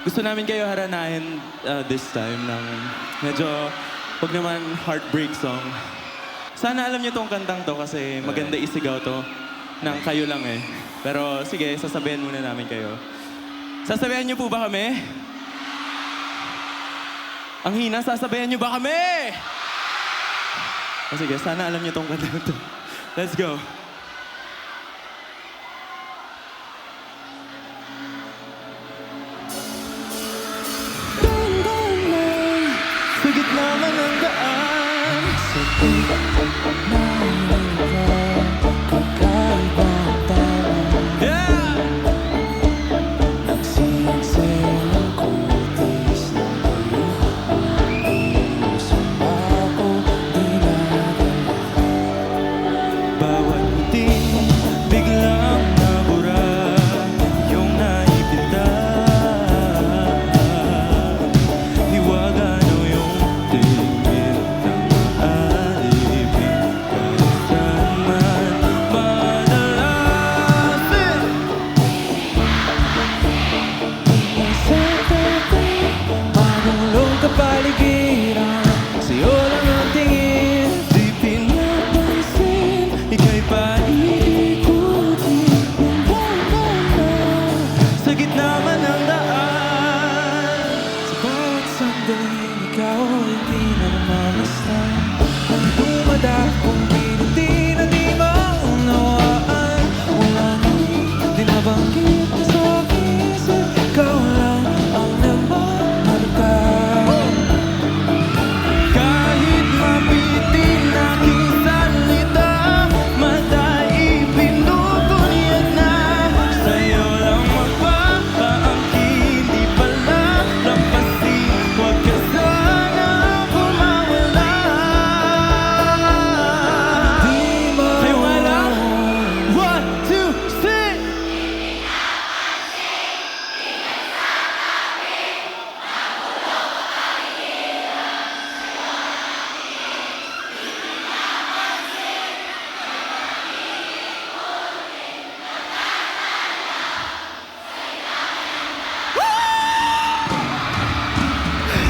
gusto namin kayo haranahin this time ng medyo, huwag naman heartbreak song. Sana alam niyo tong kantang to kasi maganda isigaw to ng kayo lang eh. Pero sige, sasabihan muna namin kayo. Sasabihan niyo po ba kami? Ang hina, sasabihan niyo ba kami? O sige, sana alam niyo tong kantang to. Let's go. Sa gitna man ng daan, sa yeah! Bawat ngiti, biglang nabura yung naipinta. Hiwaga na yung tingin ng maalipin kahit saan man manalapit. Manulong kapaligiran, sa'yo lang ang tingin. Di pinapansin, ika'y paikutin. Sa gitna man ng daan, Sa bawat sandaling ikaw ay di na namamastan. Ang dumadakong kiliti na di maunawaan. Wala nang dinabanggit na sa aking isip. Ikaw lang ang nagmamarka. kahit mabitin aking salita, matay pinupunyag na. Sa'yo lang magpapaangkin, di pala lampasin. Huwag ka sana bumawala. Di Kayo nga lang. mawala. 1, 2, 3!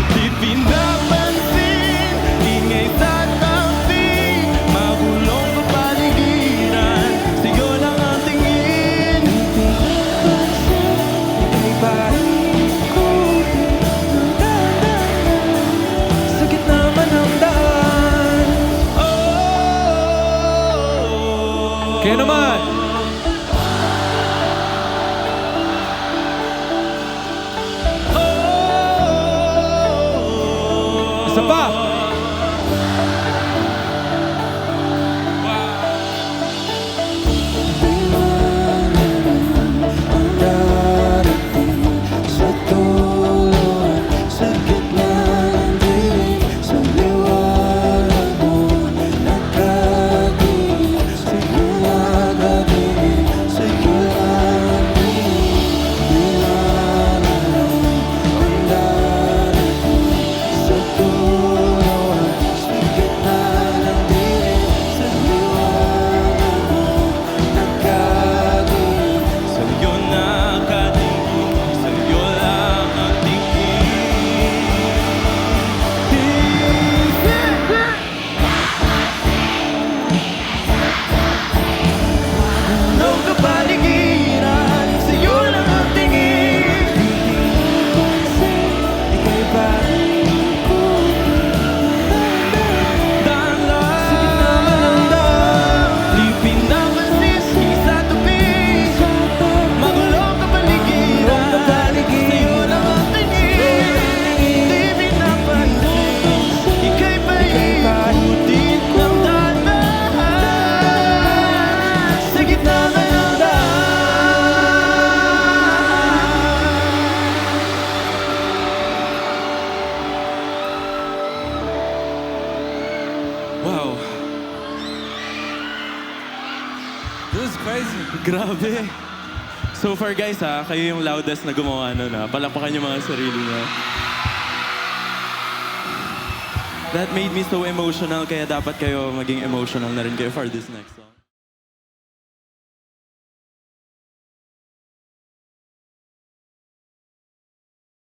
Di pinapansin, ingay sa tabi, magulong kapaligiran, sa'yo lang ang tingin. Ika'y paikutin ng dahan-dahan. Sa gitna man ng daan. Oh, Kaya naman! Isa pa! Ang darating sa dulo, sa gitna ng dilim, sa liwanag mo nagkadilim, sa'yo nagkadilim, sa'yo lang nilalang. Ang darating sa dulo, sa gitna ng dilim, sa liwanag mo nagkadilim. sa'yo nakatingin, sa'yo lang ang tingin. Nung kapaligiran, sa'yo lang ang tingin. Ika'y paikutin Daan lang. sa gitna man ng daan. Di pinapansin, sa tabi, magulong kapaligiran, sa'yo lang ang tingin. Di pinapansin, ika'y paikutin ng dahan-dahan. Sa gitna man ng Wow. This is crazy. Grabe. So far guys kayo yung loudest na gumawa nun Palakpakan yung mga sarili niyo. That made me so emotional, kaya dapat kayo maging emotional na rin kayo for this next song.